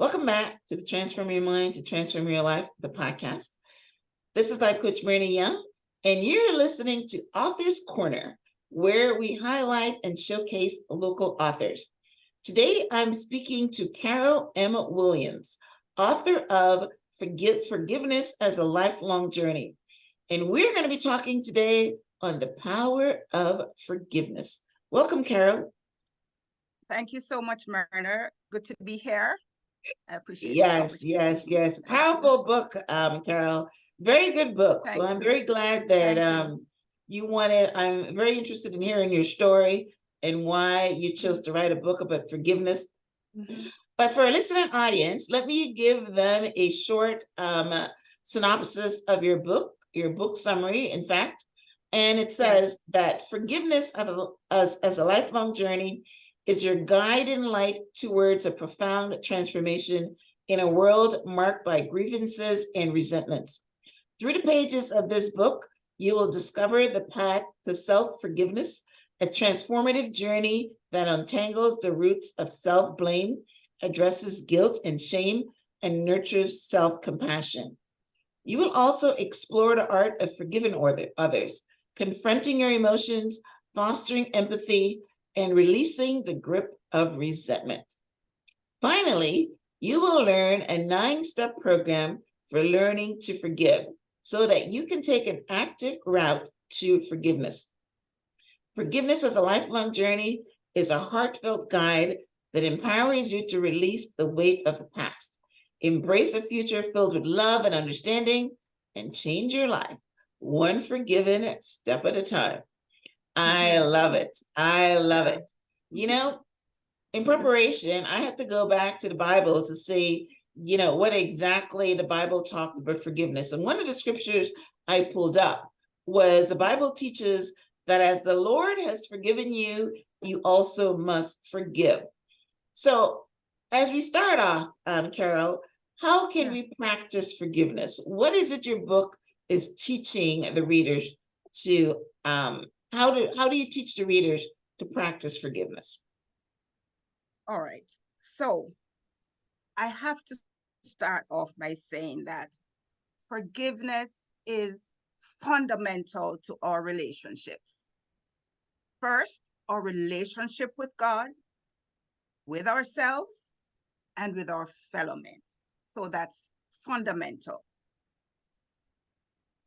Welcome back to the Transform Your Mind to Transform Your Life, the podcast. This is Life Coach Myrna Young, and you're listening to Author's Corner, where we highlight and showcase local authors. Today, I'm speaking to Carol M. Williams, author of Forgiveness as a Lifelong Journey. And we're going to be talking today on the power of forgiveness. Welcome, Carol. Thank you so much, Myrna. Good to be here. I appreciate Yes. Powerful book, Carol. Very good book. So I'm very glad that you wanted. I'm very interested in hearing your story and why you chose to write a book about forgiveness. Mm-hmm. But for a listening audience, let me give them a short synopsis of your book summary, in fact. And it says that forgiveness as a lifelong journey is your guide and light towards a profound transformation in a world marked by grievances and resentments. Through the pages of this book, you will discover the path to self-forgiveness, a transformative journey that untangles the roots of self-blame, addresses guilt and shame, and nurtures self-compassion. You will also explore the art of forgiving others, confronting your emotions, fostering empathy, and releasing the grip of resentment. Finally, you will learn a 9-step program for learning to forgive so that you can take an active route to forgiveness. Forgiveness as a lifelong journey is a heartfelt guide that empowers you to release the weight of the past, embrace a future filled with love and understanding, and change your life one forgiven step at a time. I love it. You know, in preparation, I had to go back to the Bible to see, what exactly the Bible talked about forgiveness. And one of the scriptures I pulled up was the Bible teaches that as the Lord has forgiven you, you also must forgive. So as we start off, Carol, how can we practice forgiveness? What is it your book is teaching the readers to how do you teach the readers to practice forgiveness? All right. So I have to start off by saying that forgiveness is fundamental to our relationships. First, our relationship with God, with ourselves, and with our fellow men. So that's fundamental.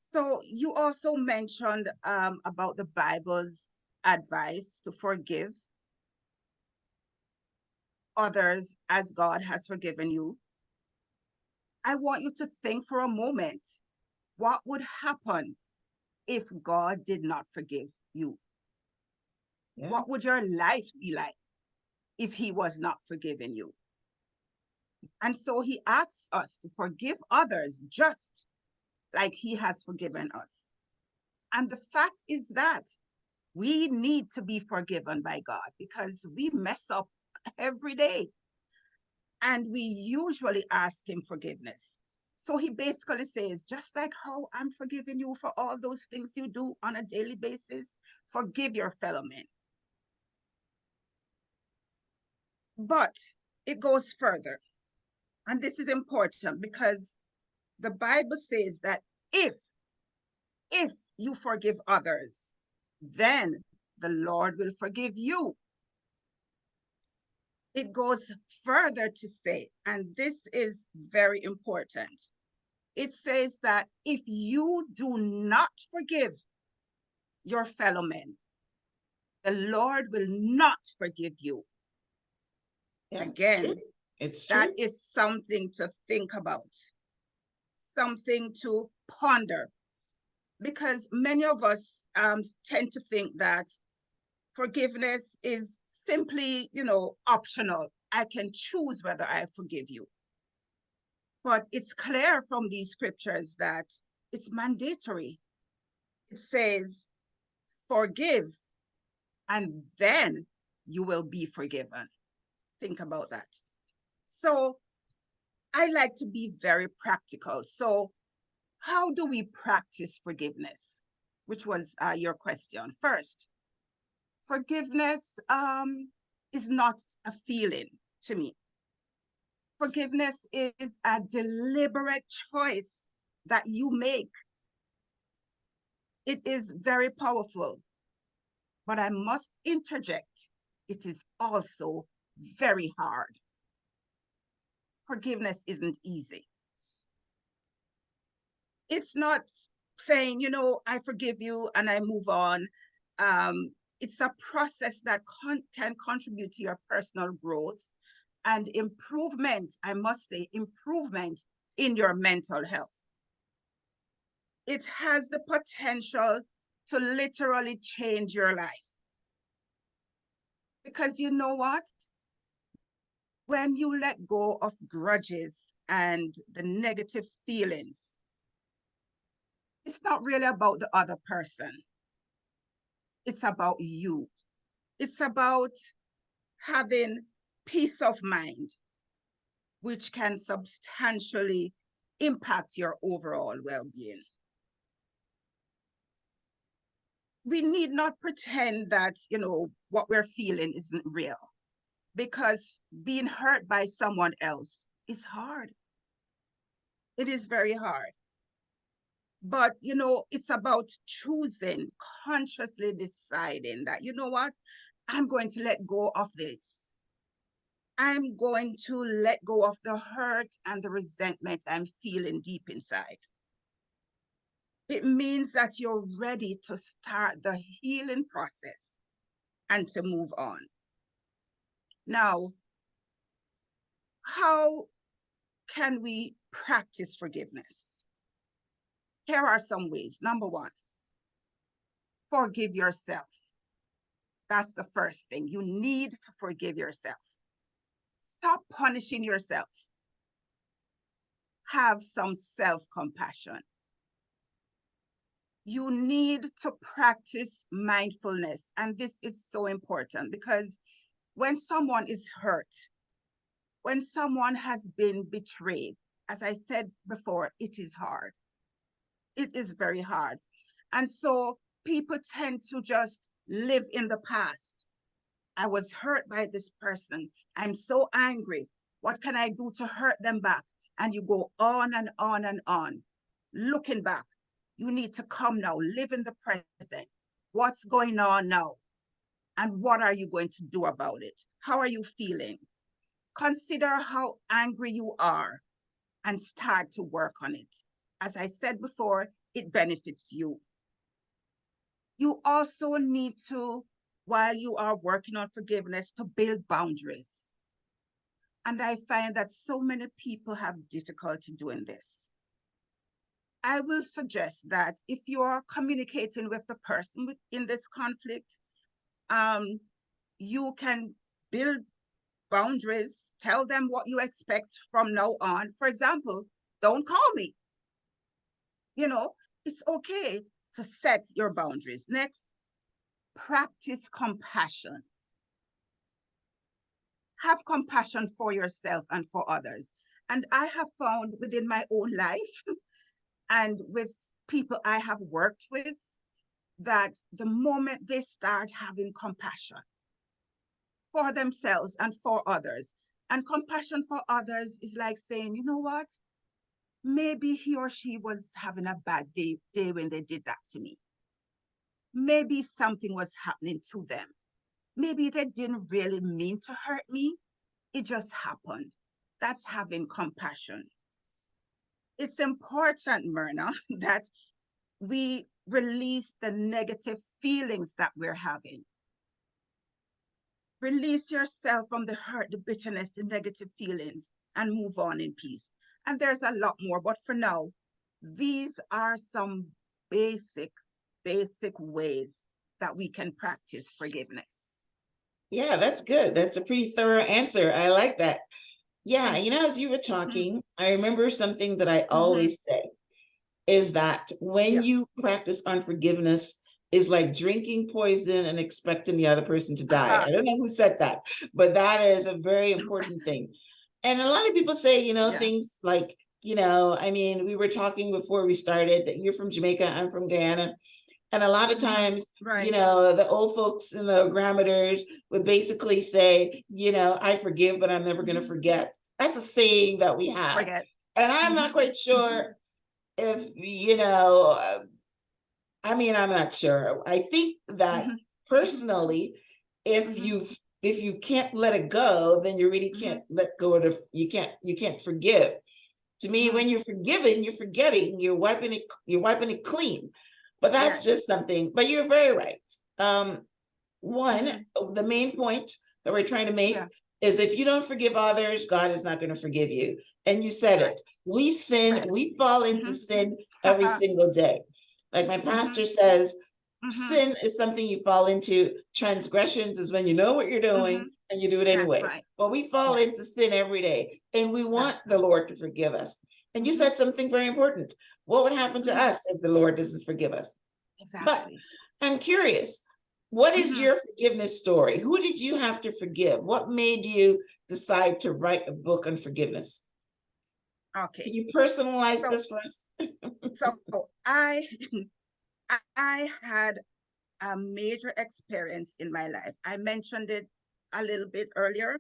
So you also mentioned about the Bible's advice to forgive others as God has forgiven you. I want you to think for a moment, what would happen if God did not forgive you? Yeah. What would your life be like if he was not forgiving you? And so he asks us to forgive others just like he has forgiven us. And the fact is that we need to be forgiven by God because we mess up every day. And we usually ask him forgiveness. So he basically says, just like how I'm forgiving you for all those things you do on a daily basis, forgive your fellow men. But it goes further. And this is important because the Bible says that if you forgive others, then the Lord will forgive you. It goes further to say, and this is very important. It says that if you do not forgive your fellow men, the Lord will not forgive you. Yeah, again, it's true. That is something to think about, something to ponder, because many of us tend to think that forgiveness is simply, optional. I can choose whether I forgive you. But it's clear from these scriptures that it's mandatory. It says, forgive, and then you will be forgiven. Think about that. So I like to be very practical. So how do we practice forgiveness? Which was your question. First, forgiveness is not a feeling to me. Forgiveness is a deliberate choice that you make. It is very powerful, but I must interject, it is also very hard. Forgiveness isn't easy. It's not saying, I forgive you and I move on. It's a process that can contribute to your personal growth and improvement, I must say, improvement in your mental health. It has the potential to literally change your life. Because you know what? When you let go of grudges and the negative feelings, it's not really about the other person. It's about you. It's about having peace of mind, which can substantially impact your overall well-being. We need not pretend that, what we're feeling isn't real, because being hurt by someone else is hard. It is very hard. But, it's about choosing, consciously deciding that, you know what, I'm going to let go of this. I'm going to let go of the hurt and the resentment I'm feeling deep inside. It means that you're ready to start the healing process and to move on. Now, how can we practice forgiveness? Here are some ways. Number one, forgive yourself. That's the first thing. You need to forgive yourself. Stop punishing yourself. Have some self-compassion. You need to practice mindfulness. And this is so important, because when someone is hurt, when someone has been betrayed, as I said before, it is hard. It is very hard. And so people tend to just live in the past. I was hurt by this person. I'm so angry. What can I do to hurt them back? And you go on and on and on. Looking back, you need to come now, live in the present. What's going on now? And what are you going to do about it? How are you feeling? Consider how angry you are and start to work on it. As I said before, it benefits you. You also need to, while you are working on forgiveness, to build boundaries. And I find that so many people have difficulty doing this. I will suggest that if you are communicating with the person in this conflict, you can build boundaries, tell them what you expect from now on. For example, don't call me. It's okay to set your boundaries. Next, practice compassion. Have compassion for yourself and for others. And I have found within my own life and with people I have worked with, that the moment they start having compassion for themselves and for others, and compassion for others is like saying, you know what? Maybe he or she was having a bad day when they did that to me. Maybe something was happening to them. Maybe they didn't really mean to hurt me. It just happened. That's having compassion. It's important, Myrna, that we release the negative feelings that we're having. Release yourself from the hurt, the bitterness, the negative feelings, and move on in peace. And there's a lot more, but for now, these are some basic ways that we can practice forgiveness. Yeah, that's good. That's a pretty thorough answer. I like that. Yeah, as you were talking, I remember something that I always say is that when you practice unforgiveness, is like drinking poison and expecting the other person to die. I don't know who said that, but that is a very important thing. And a lot of people say, things like, we were talking before we started that you're from Jamaica, I'm from Guyana. And a lot of times, the old folks and the grandmothers would basically say, I forgive, but I'm never going to forget. That's a saying that we have. Forget. And I'm not quite sure if, you know, I mean, I'm not sure. I think that personally, if you can't let it go, then you really can't let go of you can't forgive. To me, when you're forgiven, you're forgetting, you're wiping it clean. But that's just something, but you're very right. One, the main point that we're trying to make is if you don't forgive others, God is not going to forgive you. And you said it. We sin, we fall into sin every single day. Like my pastor says, sin is something you fall into. Transgressions is when you know what you're doing and you do it anyway. Right. But we fall into sin every day, and we want the Lord to forgive us. And you said something very important. What would happen to us if the Lord doesn't forgive us? Exactly. But I'm curious, what is your forgiveness story? Who did you have to forgive? What made you decide to write a book on forgiveness? Okay. Can you personalize this for us? So I had a major experience in my life. I mentioned it a little bit earlier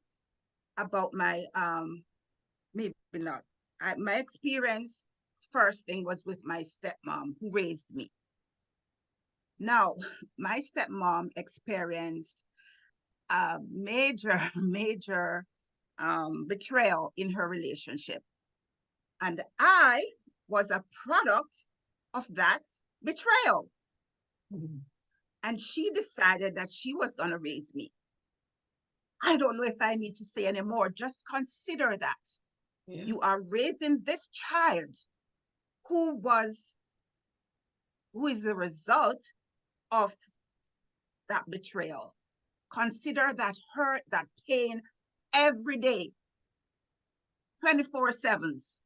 about my maybe not. My experience first thing was with my stepmom who raised me. Now, my stepmom experienced a major betrayal in her relationship. And I was a product of that betrayal. And she decided that she was going to raise me. I don't know if I need to say anymore. Just consider that. You are raising this child who is the result of that betrayal. Consider that hurt, that pain every day, 24/7.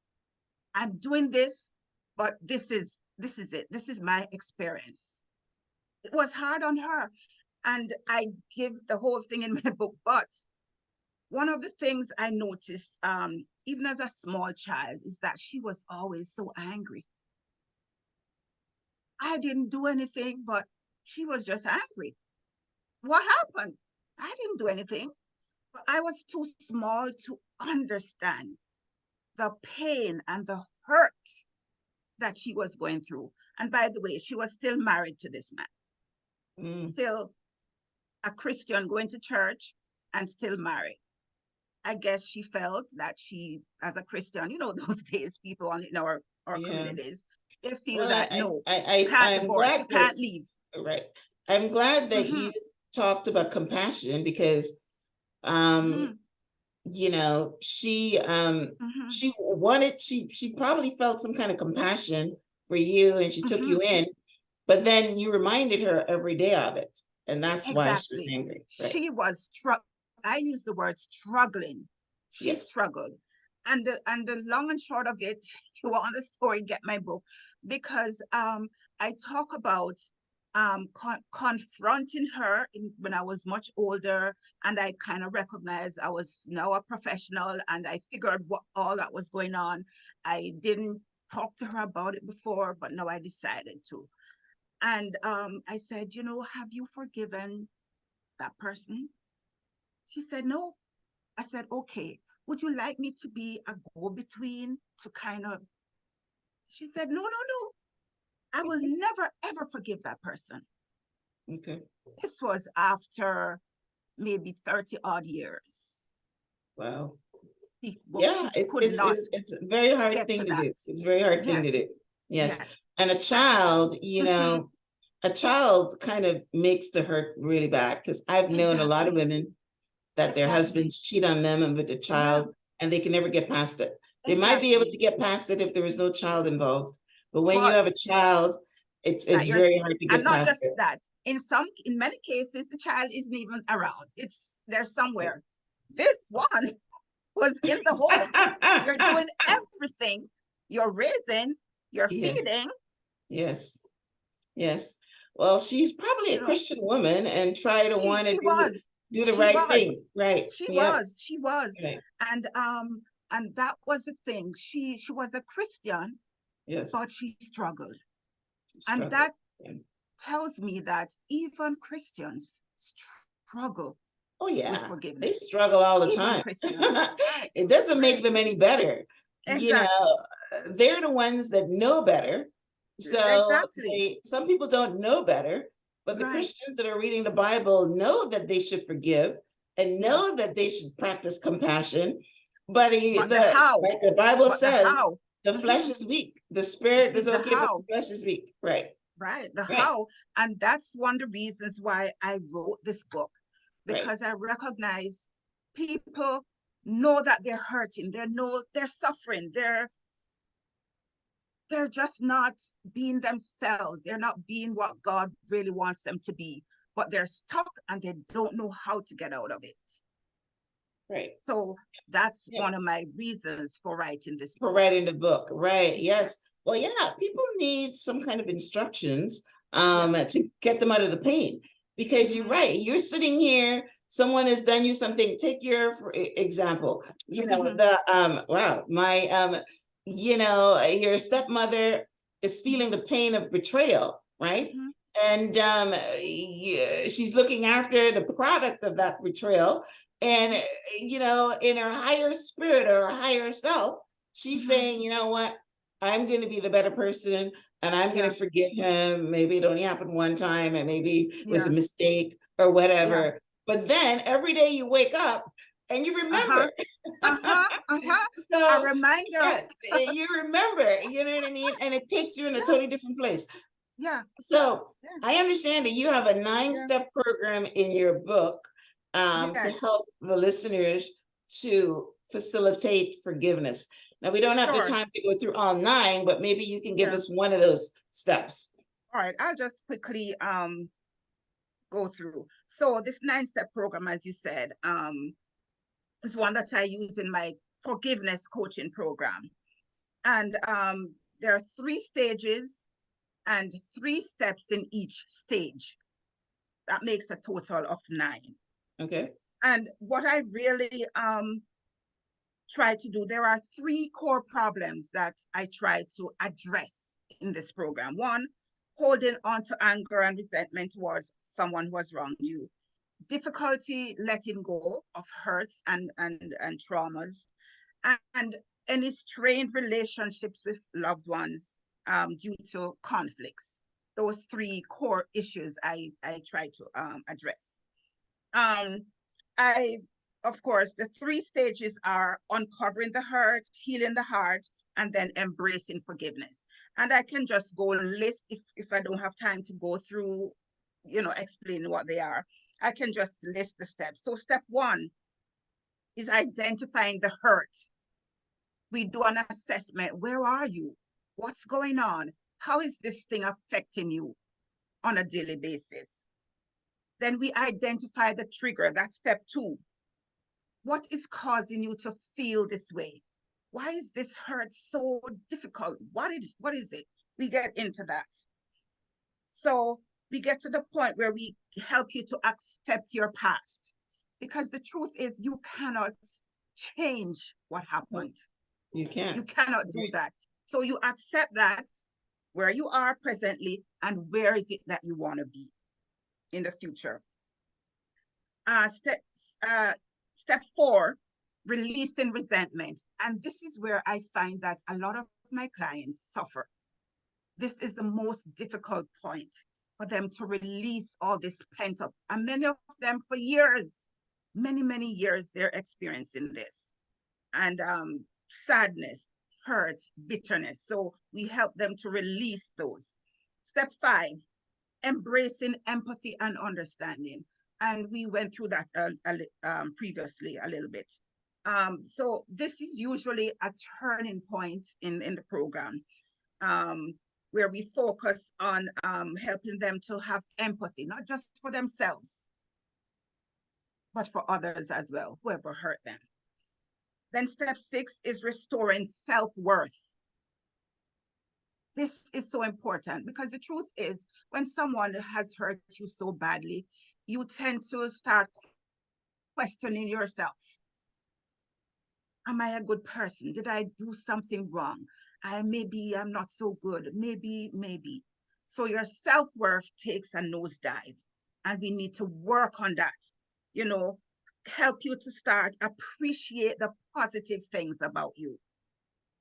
I'm doing this, but this is it. This is my experience. It was hard on her. And I give the whole thing in my book, but one of the things I noticed, even as a small child, is that she was always so angry. I didn't do anything, but she was just angry. What happened? I didn't do anything. But I was too small to understand the pain and the hurt that she was going through. And by the way, she was still married to this man, still a Christian, going to church and still married. I guess she felt that she, as a Christian, those days people in our communities, they feel that no, you can't I'm divorce, glad you can't leave. Right. I'm glad that you talked about compassion because you know, she probably felt some kind of compassion for you and she took you in, but then you reminded her every day of it. And that's why she was angry. Right. She was I use the word struggling. She struggled. And the long and short of it, you want the story, get my book, because I talk about confronting her when I was much older, and I kind of recognized I was now a professional, and I figured what all that was going on. I didn't talk to her about it before, but now I decided to. And I said, have you forgiven that person? She said, no. I said, okay, would you like me to be a go-between to kind of, she said, no. I will never, ever forgive that person. Okay. This was after maybe 30 odd years. Wow. She It's a very hard thing to do. It's a very hard thing to do. Yes. And a child, a child kind of makes the hurt really bad because I've known a lot of women that their husbands cheat on them and with the child and they can never get past it. They might be able to get past it if there was no child involved, but when you have a child, it's very hard to get past it. And not just that. In many cases, the child isn't even around. They're somewhere. This one was in the home. You're doing everything. You're raising, you're feeding. Yes. Well, she's probably a Christian woman and try to want to do the right thing. Right. She was. Right. And that was the thing. She was a Christian, but she struggled. And that tells me that even Christians struggle Oh with yeah, they forgiveness. struggle all the Even time. Christians. Right. It doesn't make Right. them any better. You know, Exactly. they're the ones that know better. So Exactly. some people don't know better, but the Right. Christians that are reading the Bible know that they should forgive and Yeah. know that they should practice compassion. But But the how, like the Bible but the says, how. the flesh Mhm. is weak. The spirit is Is the okay, but how. the flesh is weak. Right. Right. The Right. how. And that's one of the reasons why I wrote this book, Right. because I recognize people know that they're hurting. They know they're suffering. They're just not being themselves. They're not being what God really wants them to be, but they're stuck and they don't know how to get out of it. Right. So that's Yeah. one of my reasons for writing this For book. writing the book, right? Yes. Yes. Well, yeah, people need some kind of instructions Yeah. to get them out of the pain. Because you're Mm-hmm. right, you're sitting here, someone has done you something. Take your example. Mm-hmm. The wow, my your stepmother is feeling the pain of betrayal, right? Mm-hmm. And she's looking after the product of that betrayal. And in her higher spirit or her higher self, she's Mm-hmm. saying, you know what, I'm going to be the better person and I'm going Yeah. to forgive him. Maybe it only happened one time and maybe it was a Yeah. mistake or Yeah. whatever. But then every day you wake up and you Uh-huh. remember. Uh-huh. Uh-huh. A So reminder. yeah, you remember, you know what I mean? And it takes you in a Yeah. totally different place. Yeah. So Yeah. I understand that you have a Yeah. nine-step program in your book to Yes. help the listeners to facilitate forgiveness. Now, we don't have the Sure. time to go through all nine, but maybe you can give Yeah. us one of those steps. All right. I'll just quickly go through. So this 9-step program, as you said, is one that I use in my forgiveness coaching program. And there are 3 stages and 3 steps in each stage. That makes a total of 9. Okay. And what I really try to do, there are 3 core problems that I try to address in this program. One, holding on to anger and resentment towards someone who has wronged you. Difficulty letting go of hurts and traumas, and any strained relationships with loved ones due to conflicts. Those 3 core issues I try to address. Um, I, of course, the 3 stages are uncovering the hurt, healing the heart, and then embracing forgiveness. And I can just go and list, if I don't have time to go through, explain what they are. I can just list the steps. So step 1 is identifying the hurt. We do an assessment. Where are you? What's going on? How is this thing affecting you on a daily basis? Then we identify the trigger. That's step 2. What is causing you to feel this way? Why is this hurt so difficult? What is it? We get into that. So we get to the point where we help you to accept your past. Because the truth is, you cannot change what happened. You You can. cannot do that. So you accept that where you are presently and where is it that you want to be in the future. Uh, step, step 4, releasing resentment. And this is where I find that a lot of my clients suffer. This is the most difficult point for them to release all this pent up. And many of them for years, many years, they're experiencing this. And sadness, hurt, bitterness. So we help them to release those. Step 5, embracing empathy and understanding. And we went through that previously a little bit. So this is usually a turning point in the program, where we focus on helping them to have empathy, not just for themselves, but for others as well, whoever hurt them. Then step 6 is restoring self-worth. This is so important because the truth is, when someone has hurt you so badly, you tend to start questioning yourself. Am I a good person? Did I do something wrong? Maybe I'm not so good. Maybe. So your self-worth takes a nosedive, and we need to work on that. help you to start appreciate the positive things about you.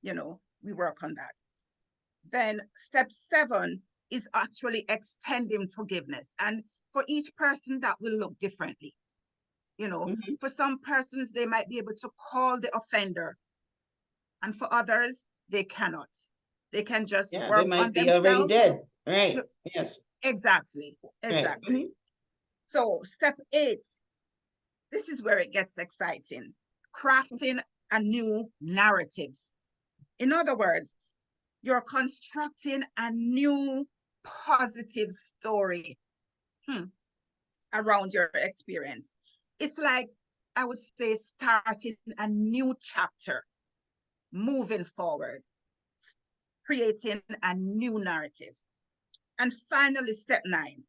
You know, we work on that. Then step 7 is actually extending forgiveness. And for each person, that will look differently. You know, Mhm. for some persons, they might be able to call the offender, and for others, they cannot. They can just Yeah, they work on might be already themselves. dead. Right. Yes. Exactly, Right. exactly. So step 8, this is where it gets exciting. Crafting a new narrative. In other words, you're constructing a new positive story around your experience. It's like, I would say, starting a new chapter, moving forward, creating a new narrative. And finally, step 9,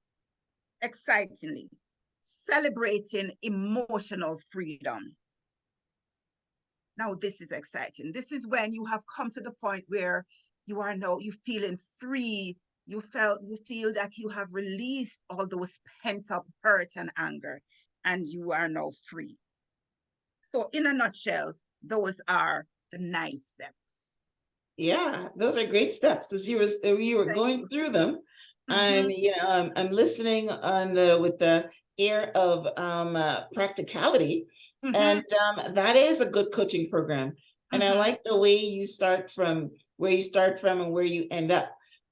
excitingly, celebrating emotional freedom. Now, this is exciting. This is when you have come to the point where you are now, you feeling free. You feel that you have released all those pent up hurt and anger, and you are now free. So, in a nutshell, those are the 9 steps. Yeah, those are great steps. As you were Thank going you. through them, Mm-hmm. I'm listening on the with the air of practicality, Mm-hmm. and that is a good coaching program. And I Mm-hmm. like the way you start from where you start from and where you end up.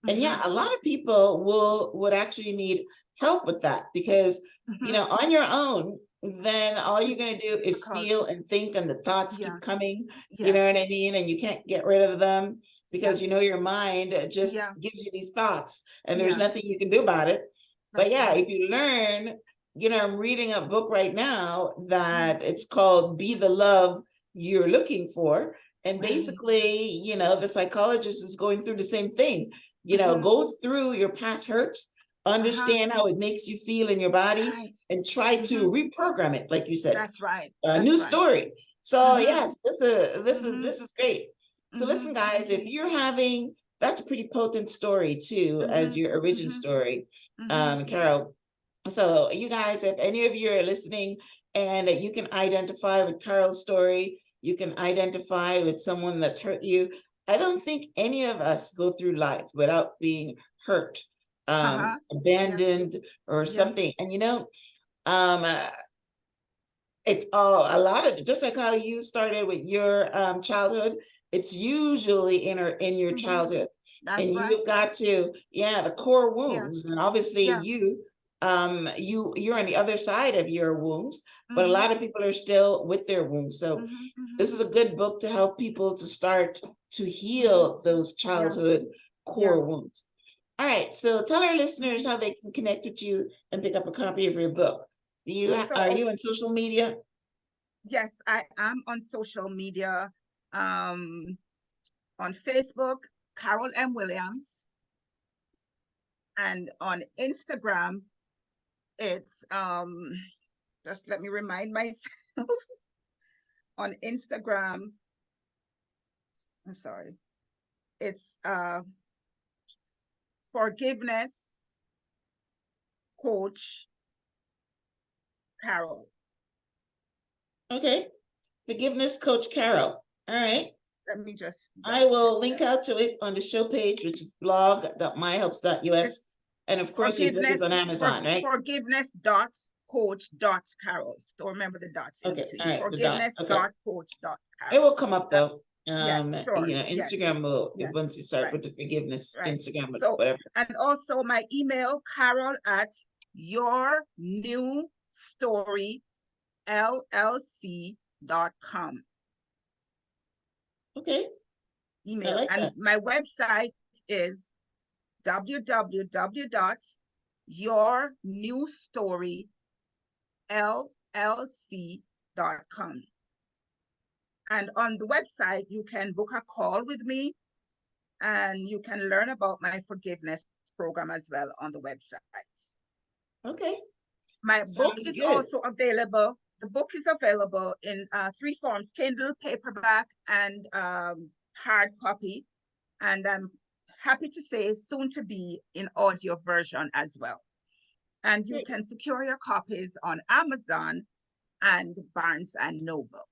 And Mm-hmm. yeah, a lot of people would actually need help with that because Mm-hmm. on your own, then all you're It's going to do is difficult. feel and think, and the thoughts Yeah. keep coming. You know what I Yes. mean? And you can't get rid of them Yeah. because your mind just Yeah. gives you these thoughts and there's Yeah. nothing you can do about it. But That's yeah, right. if you learn, I'm reading a book right now that Mm-hmm. it's called Be the Love You're Looking For. And Right. basically, the psychologist is going through the same thing. Mm-hmm. Go through your past hurts, Uh-huh. understand how it makes you feel in your body, Right. and try Mm-hmm. to reprogram it, like you said, That's right. a That's new right. story. So Mm-hmm. yes, this is Mm-hmm. this is great. So Mm-hmm. listen, guys, if you're having that's a pretty potent story too, Mm-hmm. as your origin Mm-hmm. story, Mm-hmm. Carol. So you guys, if any of you are listening and you can identify with Carol's story, you can identify with someone that's hurt you. I don't think any of us go through life without being hurt, Uh-huh. Yeah. abandoned, or Yeah. something. And um, uh, it's a lot of just like how you started with your childhood. It's usually in your Mm-hmm. childhood, That's and right. you've got to the core Yeah. wounds, and obviously Yeah. you're on the other side of your wounds, but a Mm-hmm. lot of people are still with their wounds. So Mm-hmm. Mm-hmm. this is a good book to help people to start to Mm-hmm. heal those Yeah. childhood Yeah. core wounds. All right, so tell our listeners Mm-hmm. how they can connect with you and pick up a copy of your book. Are So, you on social media? yes, I am on social media, um, on Facebook, Carol M. Williams, and on Instagram, it's just let me remind myself. On Instagram, I'm sorry, it's forgiveness coach Carol. Okay. Forgiveness Coach Carol. All right. Let me just I double check will link that. out to it on the show page, which is It's blog.myhelps.us. And of course, your book is on Amazon, right? forgiveness dot coach dot Carol. So remember the dots in Okay. All between. right. The dot. Forgiveness Okay. dot coach dot It Carol. will come up That's though. yes, sure. Yes, Instagram will, yes, once you start right, with the forgiveness, right. Instagram will, So, whatever. and also my email, Carol at your new story llc.com. Okay. I Email. like And that. my website is www.yournewstoryllc.com. And on the website, you can book a call with me and you can learn about my forgiveness program as well on the website. Okay. My book Sounds is good. also available. The book is available in 3 forms: Kindle, paperback, and hard copy. And I'm happy to say soon to be in audio version as well. And you Great. can secure your copies on Amazon and Barnes and Noble.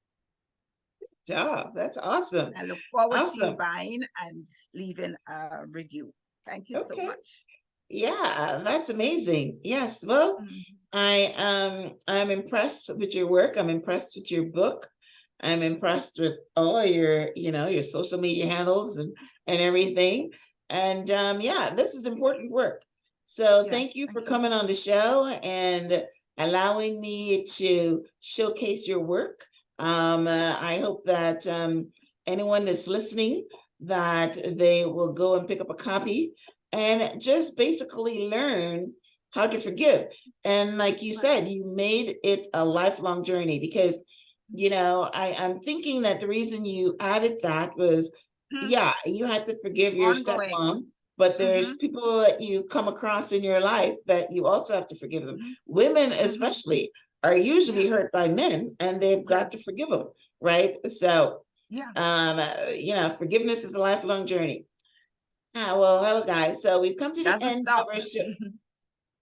Job. That's awesome. I look forward to you Awesome. buying and leaving a review. Thank you so Okay. much. Yeah, that's amazing. Yes. Well, I'm impressed with your work. I'm impressed with your book. I'm impressed with all your, your social media handles and everything. And yeah, this is important work. So thank Yes, you for thank you. coming on the show and allowing me to showcase your work. I hope that anyone that's listening, that they will go and pick up a copy and just basically learn how to forgive. And like you said, you made it a lifelong journey because, I'm thinking that the reason you added that was, yeah, you had to forgive your Ongoing. stepmom, but there's people that you come across in your life that you also have to forgive them. Women especially are usually hurt by men and they've got to forgive them, right? So, forgiveness is a lifelong journey. Well, hello guys. So we've come to the Doesn't end of stop. our show.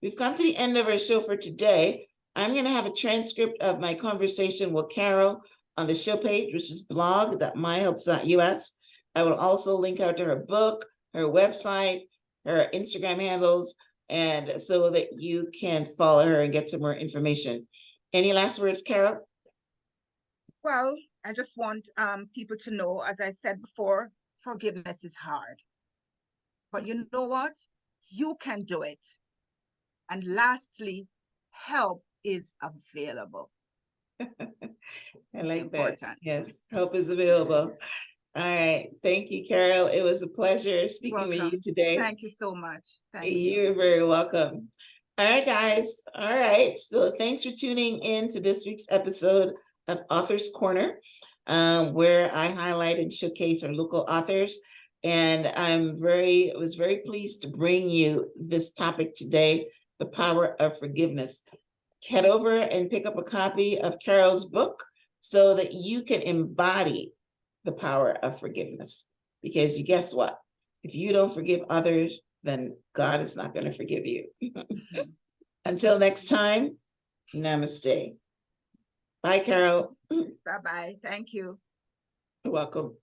We've come to the end of our show for today. I'm going to have a transcript of my conversation with Carol on the show page, which is blog.myhelps.us. I will also link out to her book, her website, her Instagram handles, and so that you can follow her and get some more information. Any last words, Carol? Well, I just want people to know, as I said before, forgiveness is hard. But you know what? You can do it. And lastly, help is available. I like that. Important. Yes, help is available. All right. Thank you, Carol. It was a pleasure speaking with you Welcome. today. Thank you so much. Thank you. You're very welcome. All right, guys. All right. So thanks for tuning in to this week's episode of Author's Corner, where I highlight and showcase our local authors. And was very pleased to bring you this topic today, the power of forgiveness. Head over and pick up a copy of Carol's book so that you can embody the power of forgiveness. Because you guess what? If you don't forgive others, then God is not going to forgive you. Until next time, namaste. Bye, Carol. Bye-bye. Thank you. You're welcome.